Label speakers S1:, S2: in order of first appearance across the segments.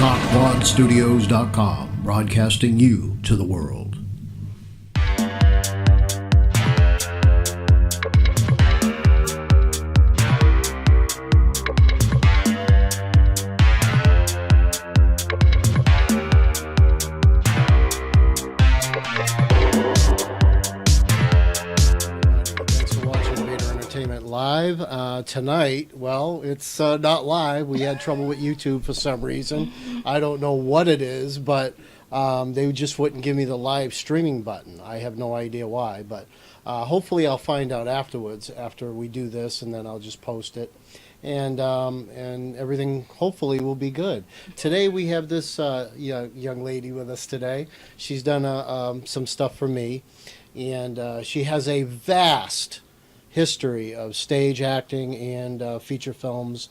S1: TalkBroadStudios.com, broadcasting you to the world.
S2: Live tonight. Well, it's not live. We had trouble with YouTube for some reason. I don't know what it is, but they just wouldn't give me the live streaming button. I have no idea why, but hopefully I'll find out afterwards after we do this, and then I'll just post it, and everything hopefully will be good. Today we have this young lady with us today. She's done some stuff for me, and she has a vast history of stage acting and feature films.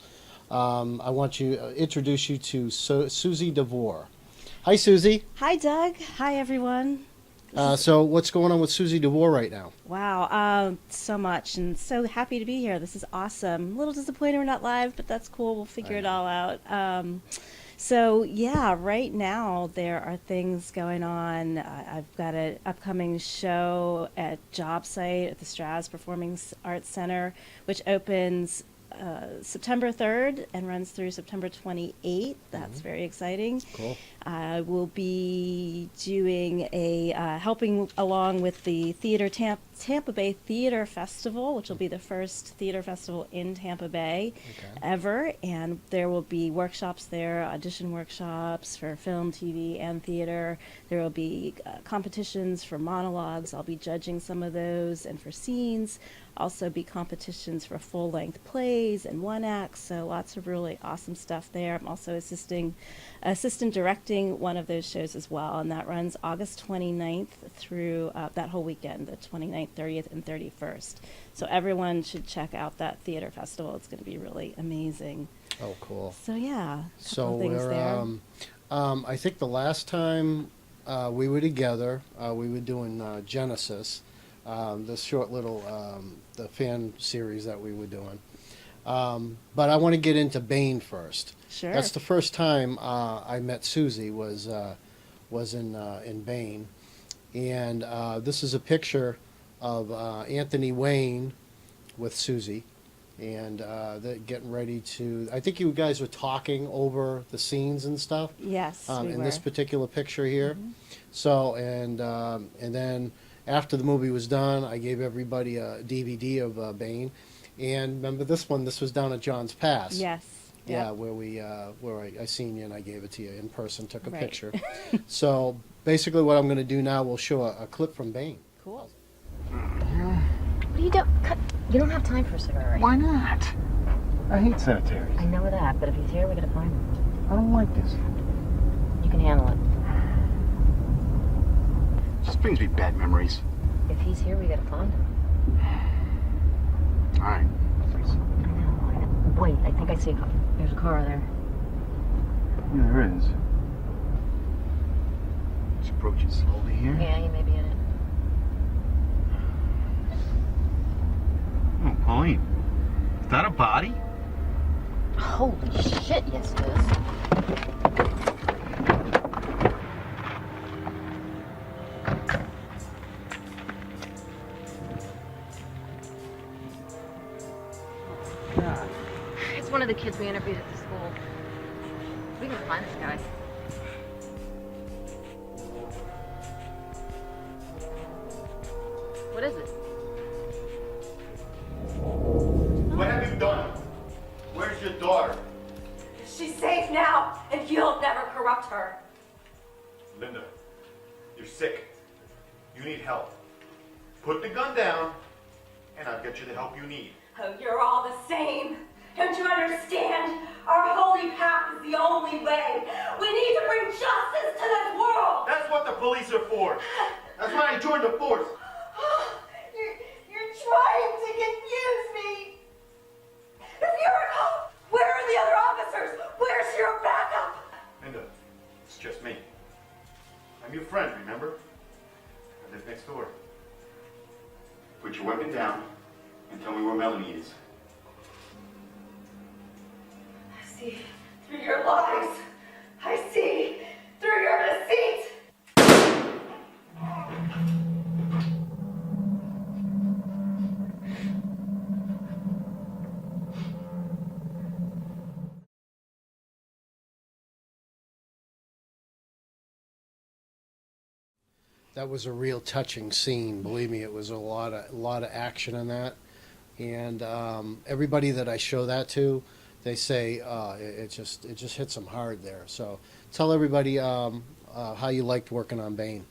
S2: I want to introduce you to Suzy DeVore. Hi, Suzy.
S3: Hi, Doug. Hi, everyone.
S2: So what's going on with Suzy DeVore right now?
S3: Wow, so much, and so happy to be here. This is awesome. A little disappointed we're not live, but that's cool. We'll figure it all out. So yeah, right now there are things going on. I've got an upcoming show at Job Site at the Straz Performing Arts Center, which opens September 3rd and runs through September 28th. That's very exciting.
S2: Cool.
S3: I will be doing helping along with the Tampa Bay Theater Festival, which will be the first theater festival in Tampa Bay ever, and there will be workshops there, audition workshops for film, TV, and theater. There will be competitions for monologues. I'll be judging some of those, and for scenes. Also be competitions for full-length plays and one acts, so lots of really awesome stuff there. I'm also assistant directing one of those shows as well, and that runs August 29th through that whole weekend, the 29th, 30th, and 31st. So everyone should check out that theater festival. It's going to be really amazing.
S2: Oh, cool.
S3: So yeah,
S2: So
S3: things
S2: we're,
S3: there.
S2: I think the last time we were together, we were doing Genesis, this short little the fan series that we were doing. But I want to get into Bane first.
S3: Sure.
S2: That's the first time I met Suzy was in Bane, and this is a picture of Anthony Wayne with Suzy, and they're getting ready to. I think you guys were talking over the scenes and stuff.
S3: Yes, we
S2: in
S3: were.
S2: this particular picture here. So and then after the movie was done, I gave everybody a DVD of Bane. And remember this one? This was down at John's Pass.
S3: Yes.
S2: Yeah,
S3: Yep.
S2: where I seen you and I gave it to you in person, took a
S3: Right.
S2: picture. So basically what I'm going to do now, we'll show a clip from Bane.
S3: Cool.
S4: What are you doing? You don't have time for a cigarette right
S5: Why not? I hate cemeteries.
S4: I know that, but if he's here, we gotta find him.
S5: I don't like this.
S4: You can handle it.
S5: Just brings me bad memories.
S4: If he's here, we gotta find him.
S5: All right. Thanks.
S4: I know. Wait, I think I see a car. There's a car there.
S5: Yeah, there is. Just approach it slowly here.
S4: Yeah, he may be in it.
S5: Oh, Pauline. Is that a body?
S4: Holy shit, yes it is.
S5: God.
S4: It's one of the kids we interviewed at the school. We can find this guy. What is it?
S6: What have you done? Where's your daughter?
S7: She's safe now, and you'll never corrupt her.
S6: Linda, you're sick. You need help. Put the gun down, and I'll get you the help you need.
S7: Oh, you're all the same. Don't you understand? Our holy path is the only way. We need to bring justice to this world.
S6: That's what the police are for. That's why I joined the force.
S7: You're trying to confuse me. If you're at home, where are the other officers? Where's your backup?
S6: Linda, it's just me. I'm your friend, remember? I live next door. Put your weapon down and tell me where Melanie is.
S7: I see through your lies. I
S2: That was a real touching scene. Believe me, it was a lot of action in that. And everybody that I show that to, they say it just hits them hard there. So tell everybody how you liked working on Bane.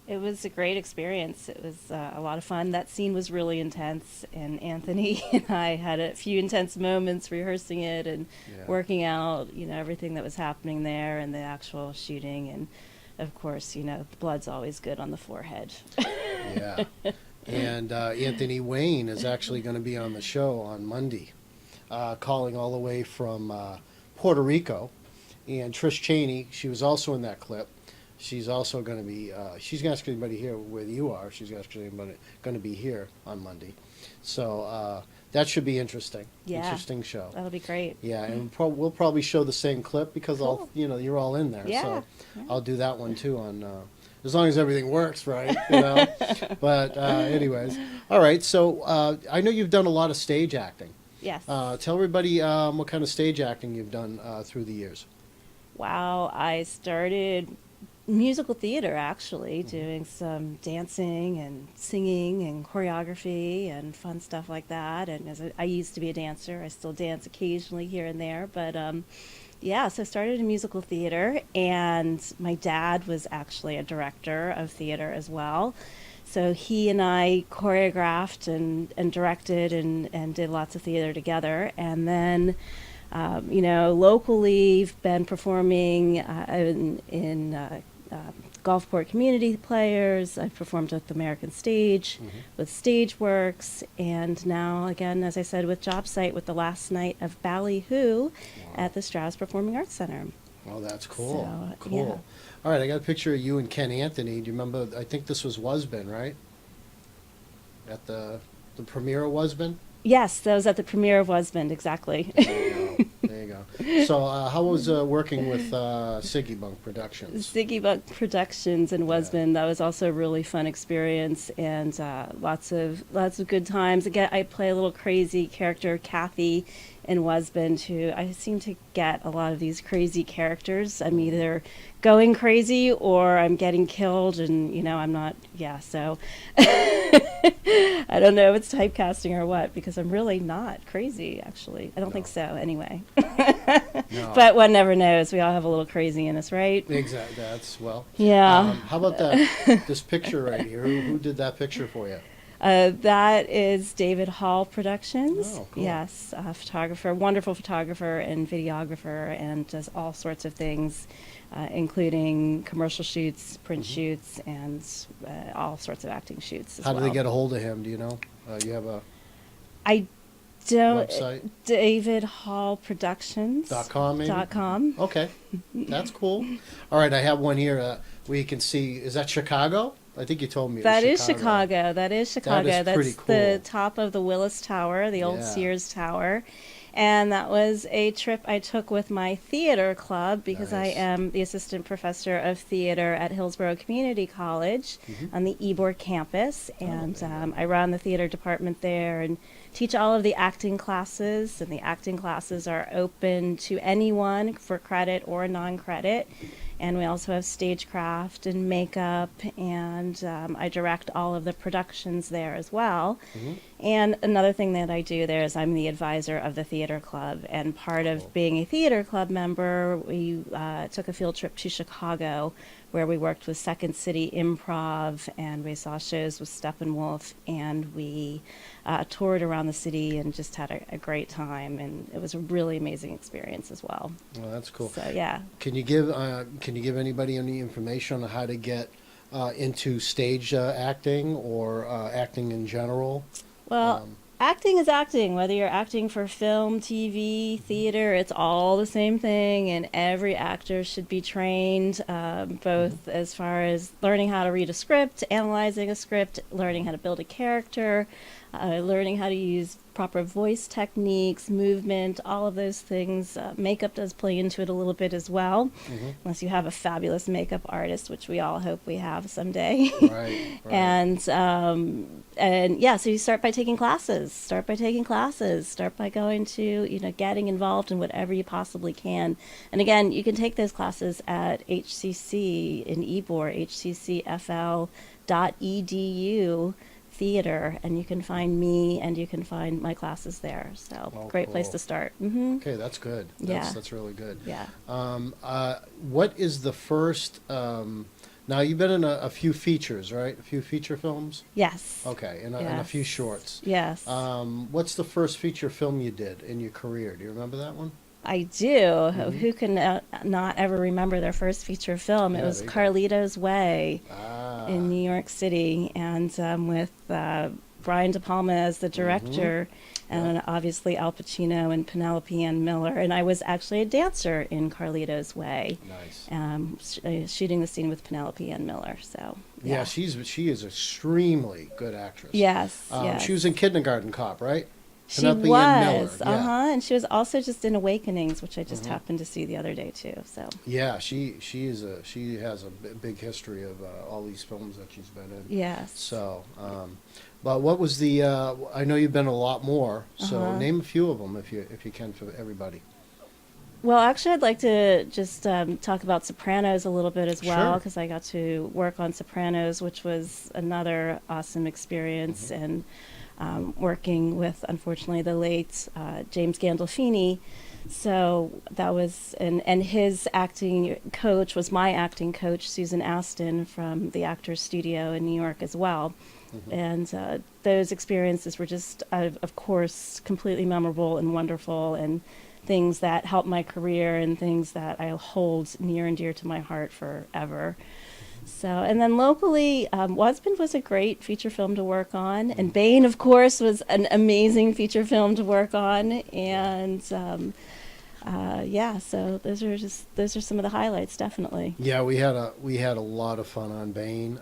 S3: It was a great experience. It was a lot of fun. That scene was really intense, and Anthony and I had a few intense moments rehearsing it and working out, everything that was happening there and the actual shooting. And of course, the blood's always good on the forehead.
S2: Yeah. And Anthony Wayne is actually going to be on the show on Monday, calling all the way from Puerto Rico. And Trish Cheney, she was also in that clip. She's also going to be, she's actually going to be here where you are. She's actually going to be here on Monday. So that should be interesting.
S3: Yeah.
S2: Interesting show.
S3: That'll be great.
S2: Yeah, and we'll probably show the same clip because
S3: Cool.
S2: you're all in there.
S3: Yeah.
S2: So I'll do that one too on, as long as everything works right, But anyways, all right. So I know you've done a lot of stage acting.
S3: Yes.
S2: Tell everybody what kind of stage acting you've done through the years.
S3: Wow, I started musical theater actually, doing some dancing and singing and choreography and fun stuff like that. And I used to be a dancer. I still dance occasionally here and there, but yeah, so I started in musical theater, and my dad was actually a director of theater as well. So he and I choreographed and directed and did lots of theater together. And then locally, I've been performing in Gulfport Community Players. I've performed with American Stage, with Stageworks, and now, again, as I said, with Job Site, with the last night of Ballyhoo at the Strauss Performing Arts Center.
S2: Oh, that's cool.
S3: So,
S2: cool.
S3: yeah.
S2: All right, I got a picture of you and Ken Anthony. Do you remember? I think this was Wasbin, right? At the premiere of Wasbin?
S3: Yes, that was at the premiere of Husband, exactly.
S2: There you go. So how was working with Siggy Bunk Productions?
S3: Ziggy Buck Productions in Wasbin. That was also a really fun experience, and lots of good times. Again, I play a little crazy character, Kathy, in Wasbin, who I seem to get a lot of these crazy characters. I'm either going crazy or I'm getting killed, and I'm not. Yeah, so I don't know if it's typecasting or what, because I'm really not crazy. Actually, I don't think so. Anyway.
S2: No.
S3: But one never knows. We all have a little crazy in us, right?
S2: Exactly. That's
S3: Yeah.
S2: How about this picture right here? Who did that picture for you?
S3: That is David Hall Productions.
S2: Oh, cool.
S3: Yes, a photographer, wonderful photographer and videographer, and does all sorts of things, including commercial shoots, print shoots, and all sorts of acting shoots as
S2: How
S3: well.
S2: did they get a hold of him? Do you know? You have a
S3: I don't.
S2: website?
S3: David Hall Productions.
S2: .com maybe?
S3: .com.
S2: Okay, that's cool. All right, I have one here where you can see. Is that Chicago? I think you told me it was
S3: That is Chicago. That is Chicago.
S2: That is
S3: That's
S2: pretty cool.
S3: the top of the Willis Tower, the old
S2: Yeah.
S3: Sears Tower. And that was a trip I took with my theater club, because I
S2: Nice.
S3: am the assistant professor of theater at Hillsborough Community College on the Ybor campus. And I run the theater department there and teach all of the acting classes. And the acting classes are open to anyone for credit or non-credit. And we also have stagecraft and makeup, and I direct all of the productions there as well. And another thing that I do there is I'm the advisor of the theater club. And part of being a theater club member, we took a field trip to Chicago, where we worked with Second City Improv, and we saw shows with Steppenwolf, and we toured around the city and just had a great time. And it was a really amazing experience as well.
S2: Well, that's cool.
S3: So, yeah.
S2: Can you give anybody any information on how to get into stage acting or acting in general?
S3: Well, acting is acting. Whether you're acting for film, TV, theater, it's all the same thing, and every actor should be trained, both as far as learning how to read a script, analyzing a script, learning how to build a character. learning how to use proper voice techniques, movement, all of those things. Makeup does play into it a little bit as well, unless you have a fabulous makeup artist, which we all hope we have someday.
S2: Right.
S3: And yeah, so you start by taking classes. Start by going to, getting involved in whatever you possibly can. And again, you can take those classes at HCC in Ybor, hccfl.edu theater, and you can find me and you can find my classes there. So great place
S2: cool.
S3: to start.
S2: Okay, that's good.
S3: Yeah.
S2: That's really good.
S3: Yeah.
S2: What is the first? Now you've been in a few features, right? A few feature films.
S3: Yes.
S2: Okay, and a few shorts.
S3: Yes.
S2: What's the first feature film you did in your career? Do you remember that one?
S3: I do. Who can not ever remember their first feature film? It was
S2: there you go.
S3: Carlito's Way in New York City, and with Brian De Palma as the director, and obviously Al Pacino and Penelope Ann Miller. And I was actually a dancer in Carlito's Way.
S2: Nice.
S3: Shooting the scene with Penelope Ann Miller. So
S2: Yeah, she is extremely good actress.
S3: Yes, yes.
S2: She was in Kindergarten Cop, right?
S3: She
S2: Penelope Ann Miller,
S3: was,
S2: yeah.
S3: and she was also just in Awakenings, which I just happened to see the other day too. So
S2: Yeah, she has a big history of all these films that she's been in.
S3: yes.
S2: So, but what was the? I know you've been a lot more. So name a few of them if you can for everybody.
S3: Well, actually, I'd like to just talk about Sopranos a little bit as well,
S2: Sure.
S3: because I got to work on Sopranos, which was another awesome experience, and working with, unfortunately, the late James Gandolfini. So that was, and his acting coach was my acting coach, Susan Aston, from the Actors Studio in New York as well. And those experiences were just, of course, completely memorable and wonderful, and things that helped my career and things that I hold near and dear to my heart forever. So, and then locally, Husband was a great feature film to work on, and Bane, of course, was an amazing feature film to work on, and yeah, so those are some of the highlights, definitely.
S2: Yeah, we had a lot of fun on Bane.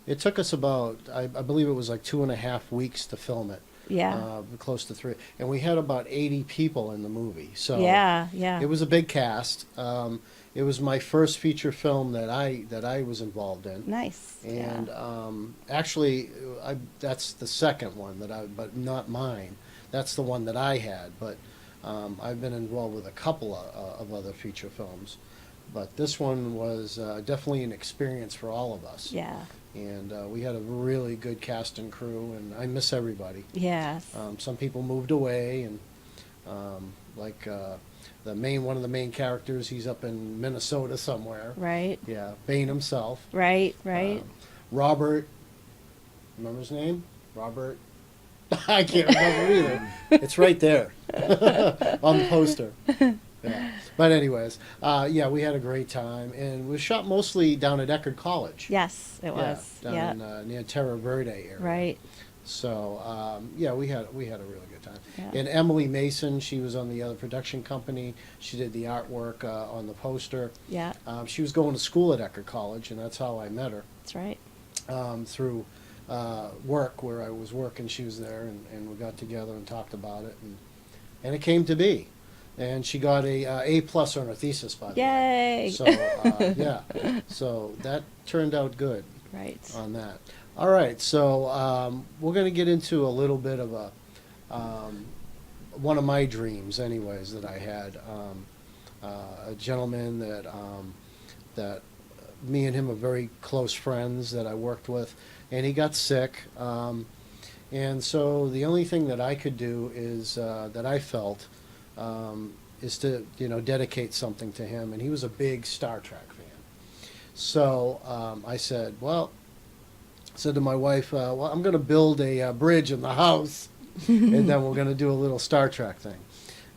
S2: It took us about, I believe it was like 2.5 weeks to film it.
S3: Yeah.
S2: Close to 3, and we had about 80 people in the movie. So
S3: Yeah.
S2: it was a big cast. It was my first feature film that I was involved in.
S3: Nice.
S2: And actually, that's the second one but not mine. That's the one that I had. But I've been involved with a couple of other feature films. But this one was definitely an experience for all of us.
S3: Yeah.
S2: And we had a really good cast and crew, and I miss everybody.
S3: Yes.
S2: Some people moved away, and like one of the main characters, he's up in Minnesota somewhere.
S3: Right.
S2: Yeah, Bane himself.
S3: Right.
S2: Robert, remember his name? Robert. I can't remember either. It's right there on the poster. Yeah. But anyways, yeah, we had a great time, and we shot mostly down at Eckerd College.
S3: Yes, it was.
S2: Down in near Terra Verde area.
S3: Right.
S2: So yeah, we had a really good time.
S3: Yeah.
S2: And Emily Mason, she was on the other production company. She did the artwork on the poster.
S3: Yeah.
S2: She was going to school at Eckerd College, and that's how I met her.
S3: That's right.
S2: Through work, where I was working, she was there, and we got together and talked about it, and it came to be. And she got A+ on her thesis, by the way.
S3: Yay!
S2: So yeah, so that turned out good.
S3: Right.
S2: On that. All right, so we're going to get into a little bit of one of my dreams, anyways, that I had. A gentleman that me and him are very close friends that I worked with, and he got sick. And so the only thing that I could do is that I felt is to dedicate something to him, and he was a big Star Trek fan. So I said to my wife, well, I'm going to build a bridge in the house, and then we're going to do a little Star Trek thing.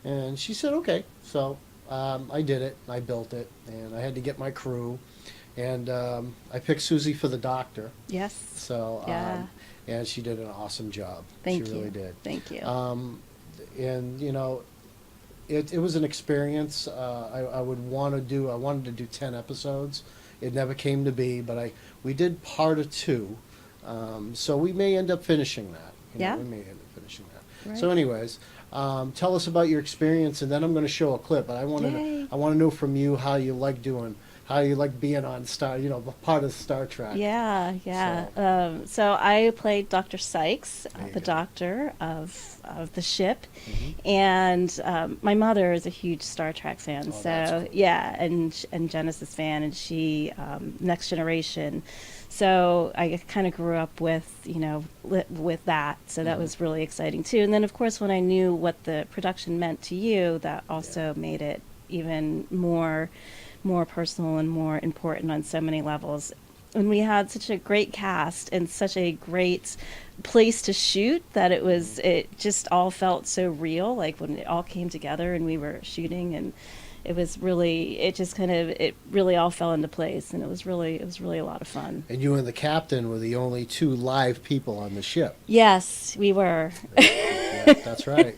S2: And she said, okay. So I did it. I built it, and I had to get my crew, and I picked Suzy for the doctor.
S3: Yes.
S2: So
S3: Yeah.
S2: And she did an awesome job.
S3: Thank
S2: she
S3: you.
S2: really did.
S3: Thank you.
S2: And it was an experience. I wanted to do 10 episodes. It never came to be, but we did part of 2. So we may end up finishing that.
S3: Yeah.
S2: We may end up finishing that.
S3: Right.
S2: So, anyways, tell us about your experience, and then I'm going to show a clip. But I want
S3: Yay.
S2: to know from you how you like being on Star, part of Star Trek.
S3: Yeah. So I played Dr. Sykes,
S2: There you
S3: the
S2: go.
S3: doctor of the ship,
S2: Mm-hmm.
S3: and my mother is a huge Star Trek fan.
S2: Oh,
S3: so
S2: that's cool.
S3: yeah, and Genesis fan, and she Next Generation. So I kind of grew up with with that. So that
S2: Mm-hmm.
S3: was really exciting too. And then of course when I knew what the production meant to you, that also made it even more personal and more important on so many levels. And we had such a great cast and such a great place to shoot that it just all felt so real, like when it all came together and we were shooting, and it really all fell into place, and it was really a lot of fun.
S2: And you and the captain were the only two live people on the ship.
S3: Yes, we were.
S2: Yeah, that's right.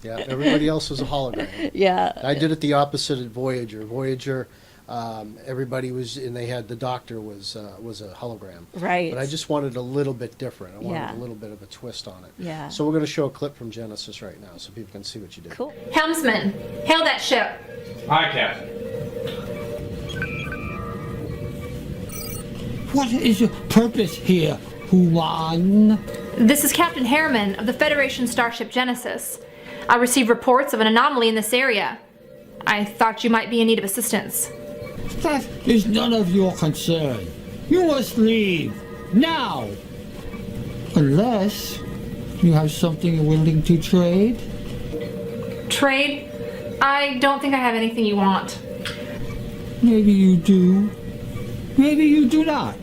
S2: Yeah, everybody else was a hologram.
S3: Yeah.
S2: I did it the opposite at Voyager. Voyager, everybody was, and they had the doctor was a hologram.
S3: Right.
S2: But I just wanted a little bit different. I wanted
S3: Yeah.
S2: a little bit of a twist on it.
S3: Yeah.
S2: So we're going to show a clip from Genesis right now, so people can see what you did.
S3: Cool.
S4: Helmsman, hail that ship.
S8: Aye, Captain.
S9: What is your purpose here, E-1?
S4: This is Captain Harriman of the Federation starship Genesis. I received reports of an anomaly in this area. I thought you might be in need of assistance.
S9: That is none of your concern. You must leave, now! Unless you have something you're willing to trade.
S4: Trade? I don't think I have anything you want.
S9: Maybe you do. Maybe you do not.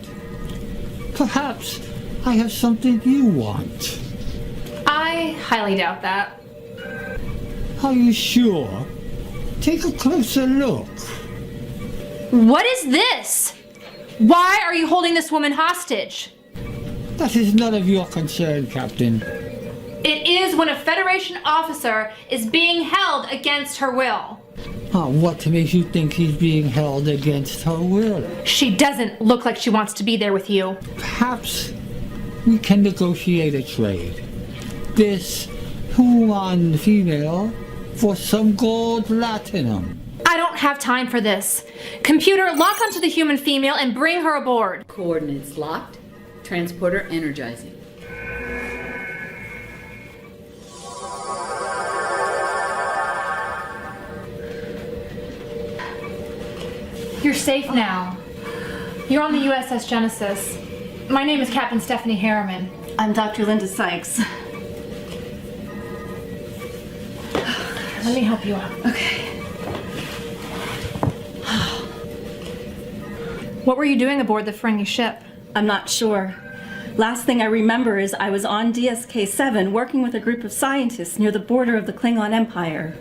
S9: Perhaps I have something you want.
S4: I highly doubt that.
S9: Are you sure? Take a closer look.
S4: What is this? Why are you holding this woman hostage?
S9: That is none of your concern, Captain.
S4: It is when a Federation officer is being held against her will.
S9: What makes you think he's being held against her will?
S4: She doesn't look like she wants to be there with you.
S9: Perhaps we can negotiate a trade. This human female for some gold platinum.
S4: I don't have time for this. Computer, lock onto the human female and bring her aboard.
S10: Coordinates locked. Transporter energizing.
S4: You're safe now. You're on the USS Genesis. My name is Captain Stephanie Harriman.
S3: I'm Dr. Linda Sykes.
S4: Let me help you out.
S3: Okay.
S4: What were you doing aboard the Ferengi ship?
S3: I'm not sure. Last thing I remember is I was on DSK-7 working with a group of scientists near the border of the Klingon Empire.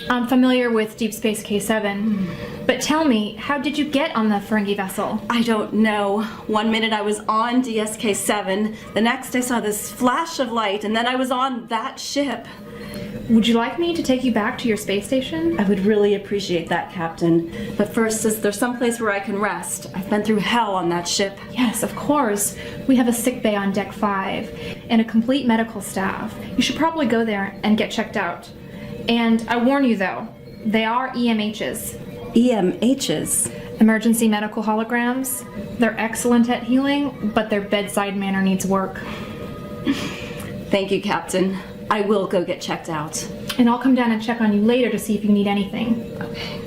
S4: I'm familiar with Deep Space K7, but tell me, how did you get on the Ferengi vessel?
S3: I don't know. One minute I was on DSK-7, the next I saw this flash of light, and then I was on that ship.
S4: Would you like me to take you back to your space station?
S3: I would really appreciate that, Captain. But first, is there someplace where I can rest? I've been through hell on that ship.
S4: Yes, of course. We have a sick bay on Deck 5 and a complete medical staff. You should probably go there and get checked out. And I warn you though, they are EMHs.
S3: EMHs?
S4: Emergency medical holograms. They're excellent at healing, but their bedside manner needs work.
S3: Thank you, Captain. I will go get checked out.
S4: And I'll come down and check on you later to see if you need anything.
S3: Okay.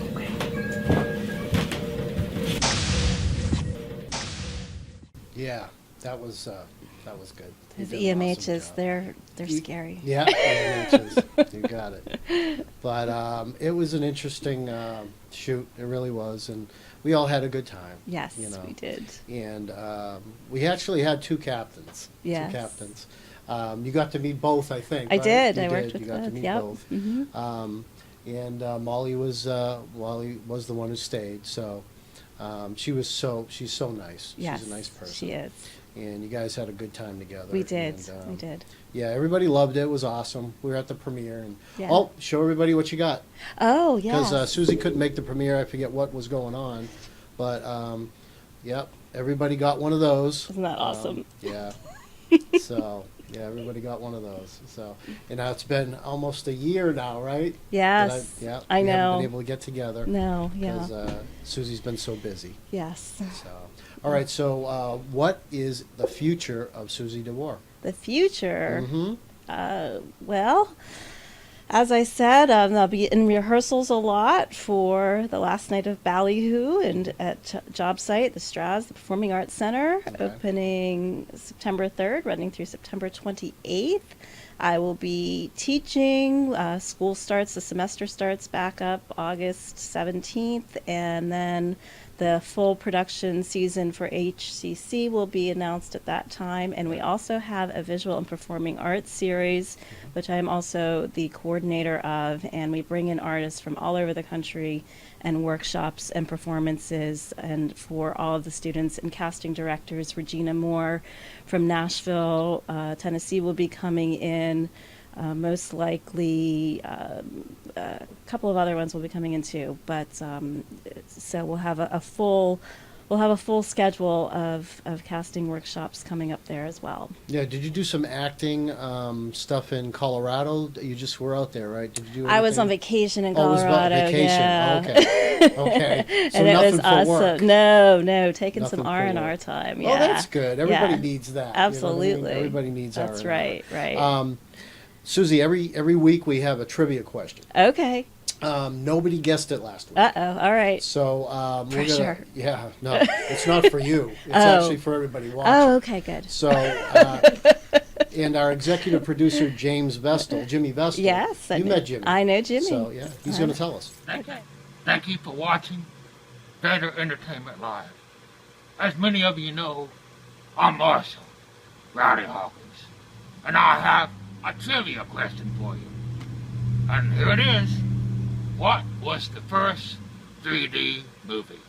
S2: Yeah, that was good. You
S3: Those
S2: did an awesome
S3: EMHs,
S2: job.
S3: they're scary.
S2: Yeah, EMHs. You got it. But it was an interesting shoot. It really was, and we all had a good time.
S3: Yes,
S2: you know.
S3: we did.
S2: And we actually had two captains.
S3: Yes.
S2: Two captains. You got to meet both, I think.
S3: I
S2: right?
S3: did.
S2: You
S3: I worked
S2: did.
S3: with
S2: You got to
S3: both.
S2: meet
S3: Yep.
S2: both.
S3: Mhm.
S2: And Molly was the one who stayed. So she's so nice.
S3: Yes,
S2: She's a nice person.
S3: she is.
S2: And you guys had a good time together.
S3: We did.
S2: And,
S3: We did.
S2: Yeah, everybody loved it. It was awesome. We were at the premiere, and
S3: Yeah.
S2: show everybody what you got.
S3: Oh, yeah.
S2: Because Susie couldn't make the premiere. I forget what was going on, but yep, everybody got one of those.
S3: Isn't that awesome?
S2: Yeah. So Yeah, everybody got one of those. So, and now it's been almost a year now, right?
S3: Yes.
S2: Yeah.
S3: I
S2: We haven't
S3: know.
S2: been able to get together.
S3: No, yeah.
S2: Because Susie's been so busy.
S3: Yes.
S2: So, all right. So, what is the future of Suzy DeVore?
S3: The future.
S2: Mm-hmm.
S3: Well, as I said, I'll be in rehearsals a lot for the last night of Ballyhoo and at Job Site, the Straz, the Performing Arts Center,
S2: Okay.
S3: opening September 3rd, running through September 28th. I will be teaching. School starts, the semester starts back up August 17th, and then the full production season for HCC will be announced at that time. And we also have a visual and performing arts series, which I'm also the coordinator of, and we bring in artists from all over the country and workshops and performances, and for all of the students and casting directors. Regina Moore from Nashville, Tennessee will be coming in. Most likely, a couple of other ones will be coming in too. But so we'll have a full schedule of casting workshops coming up there as well.
S2: Yeah. Did you do some acting stuff in Colorado? You just were out there, right? Did you do?
S3: I was on
S2: anything?
S3: vacation in
S2: Oh, it was
S3: Colorado.
S2: about vacation.
S3: Yeah.
S2: Oh, okay. Okay. So
S3: and it
S2: nothing
S3: was
S2: for
S3: awesome.
S2: work.
S3: No, taking
S2: Nothing
S3: some
S2: for
S3: R&R
S2: work.
S3: time. Yeah.
S2: Oh, that's good. Everybody
S3: Yeah.
S2: needs that. You know what I mean?
S3: Absolutely.
S2: Everybody needs
S3: That's
S2: R&R.
S3: right.
S2: Suzy, every week we have a trivia question.
S3: Okay.
S2: Nobody guessed it last week.
S3: Uh-oh. All right.
S2: So we're gonna.
S3: Pressure.
S2: Yeah, no, it's not for you. It's
S3: Oh.
S2: actually for everybody watching.
S3: Oh, okay, good.
S2: So, and our executive producer Jimmy Vestal.
S3: Yes.
S2: You met Jimmy.
S3: I know Jimmy.
S2: So yeah, he's going to tell us.
S9: Thank you for watching Vater Entertainment Live. As many of you know, I'm Marshall Rowdy Hawkins, and I have a trivia question for you. And here it is. What was the first 3D movie?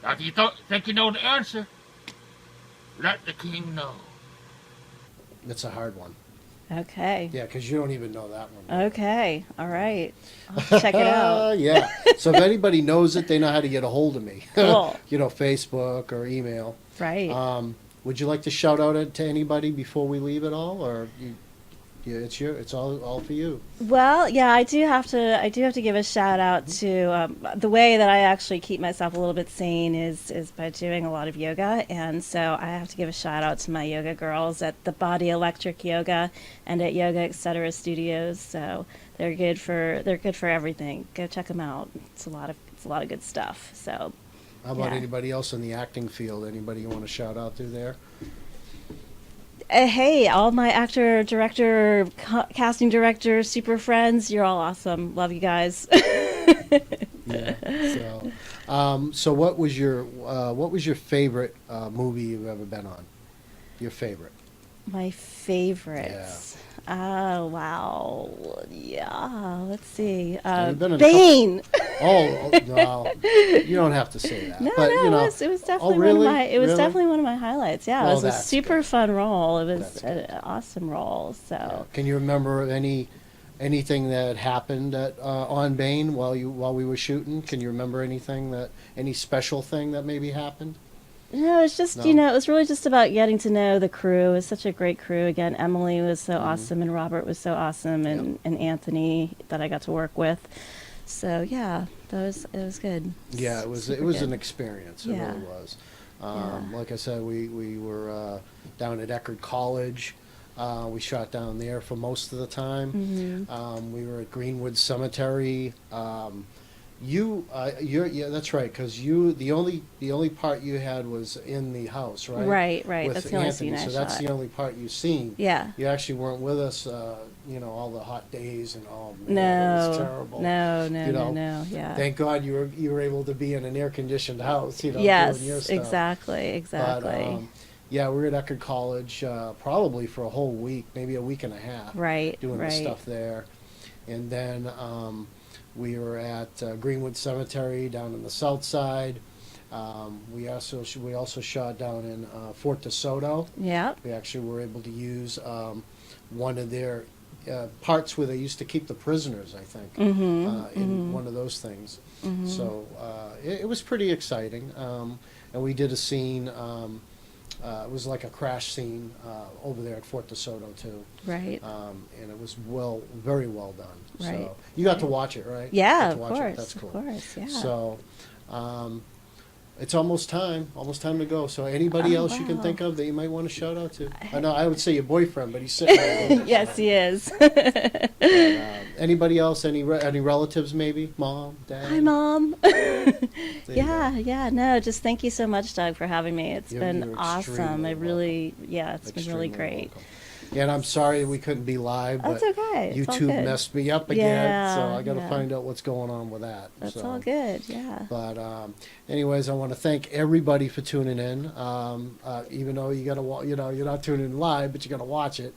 S9: Now, if you think you know the answer, let the king know.
S2: It's a hard one.
S3: Okay.
S2: Yeah, because you don't even know that one.
S3: Okay. All right. I'll have to check it out.
S2: Yeah. So if anybody knows it, they know how to get a hold of me.
S3: Cool.
S2: Facebook or email.
S3: Right.
S2: Would you like to shout out it to anybody before we leave at all, or it's all for you?
S3: Well, yeah, I do have to give a shout out to the way that I actually keep myself a little bit sane is by doing a lot of yoga, and so I have to give a shout out to my yoga girls at the Body Electric Yoga and at Yoga Etc. Studios. So they're good for everything. Go check them out. It's a lot of good stuff. So.
S2: How about
S3: Yeah.
S2: anybody else in the acting field? Anybody you want to shout out to there?
S3: Hey, all my actor, director, casting director, super friends, you're all awesome. Love you guys.
S2: Yeah. So what was your favorite movie you've ever been on? Your favorite?
S3: My favorites. Oh, wow. Yeah, let's see.
S2: Have you been in a
S3: Bane.
S2: Oh no, you don't have to say that.
S3: No,
S2: but,
S3: no,
S2: you know,
S3: it was definitely
S2: really?
S3: Really? Definitely one of my highlights. Yeah,
S2: Well,
S3: it was a
S2: that's
S3: super
S2: good.
S3: fun role. It was
S2: That's
S3: an
S2: good.
S3: awesome role. So.
S2: Can you remember anything that happened on Bane while we were shooting? Can you remember any special thing that maybe happened?
S3: No, it's just,
S2: No?
S3: it was really just about getting to know the crew. It was such a great crew. Again, Emily was so awesome, and Robert was so awesome, and Anthony that I got to work with. So, yeah, it was good.
S2: Yeah, it was
S3: Super
S2: an
S3: good.
S2: experience. It
S3: Yeah.
S2: really was.
S3: Yeah.
S2: Like I said, we were down at Eckerd College. We shot down there for most of the time.
S3: Mm-hmm.
S2: We were at Greenwood Cemetery. Yeah, that's right. Because the only part you had was in the house, right?
S3: Right.
S2: With
S3: That's the only
S2: Anthony.
S3: scene I
S2: So
S3: shot.
S2: that's the only part you've seen.
S3: Yeah.
S2: You actually weren't with us. All the hot days and all. Man, it was terrible.
S3: No. Yeah.
S2: Thank God you were able to be in an air conditioned house.
S3: Yes,
S2: doing your stuff.
S3: exactly.
S2: But, yeah, we were at Eckerd College probably for a whole week, maybe a week and a half.
S3: Right.
S2: Doing the stuff there, and then we were at Greenwood Cemetery down in the south side. We also shot down in Fort DeSoto.
S3: Yeah.
S2: We actually were able to use one of their parts where they used to keep the prisoners, I think, in one of those things. So it was pretty exciting. And we did a scene it was like a crash scene over there at Fort DeSoto too.
S3: Right.
S2: And it was very well done.
S3: Right.
S2: So you got to watch it, right?
S3: Yeah,
S2: Got to
S3: of
S2: watch it.
S3: course.
S2: That's cool.
S3: Of course, yeah.
S2: So, it's almost time to go. So anybody else you can
S3: wow.
S2: think of that you might want to shout out to? I know I would say your boyfriend, but he's sitting there.
S3: Yes, he is.
S2: But, anybody else? Any relatives maybe? Mom, dad?
S3: Hi, Mom.
S2: There you
S3: Yeah, no, just thank you so much, Doug, for having me. It's
S2: You're
S3: been awesome.
S2: extremely
S3: It really, it's been really
S2: Extremely
S3: great.
S2: welcome. Yeah, and I'm sorry we couldn't be live, but
S3: That's okay. It's all
S2: YouTube
S3: good.
S2: messed me up again,
S3: Yeah,
S2: so I got to
S3: yeah.
S2: find out what's going on with that.
S3: That's
S2: so.
S3: all good, yeah.
S2: But anyways, I want to thank everybody for tuning in. Even though you got to, you're not tuning in live, but you got to watch it.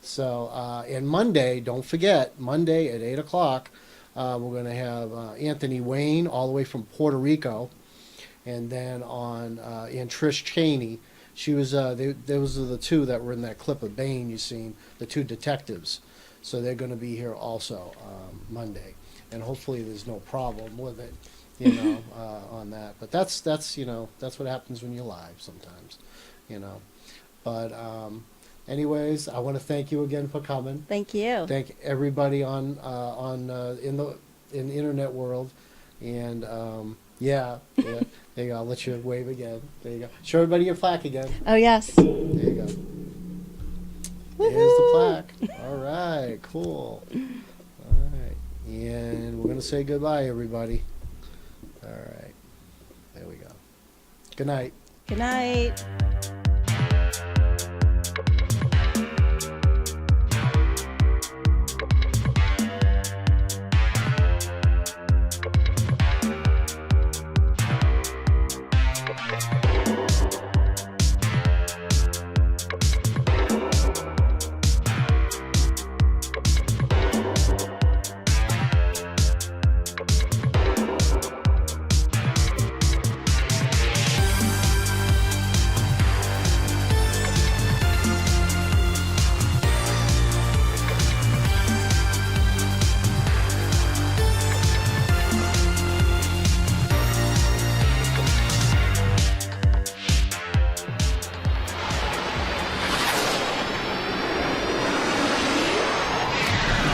S2: So, and Monday, don't forget, Monday at 8:00, we're going to have Anthony Wayne all the way from Puerto Rico, and then and Trish Cheney. She was. Those are the two that were in that clip of Bane you seen. The two detectives. So they're going to be here also Monday, and hopefully there's no problem with it, on that. But that's what happens when you're live sometimes, But anyways, I want to thank you again for coming.
S3: Thank you.
S2: Thank everybody in the internet world, and there you go. I'll let you wave again. There you go. Show everybody your plaque again.
S3: Oh, yes.
S2: There you go. There's the plaque. All right, cool. All right, and we're gonna say goodbye, everybody. All right, there we go. Good night.
S3: Good night.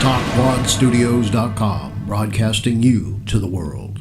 S1: TalkBroadStudios.com, broadcasting you to the world.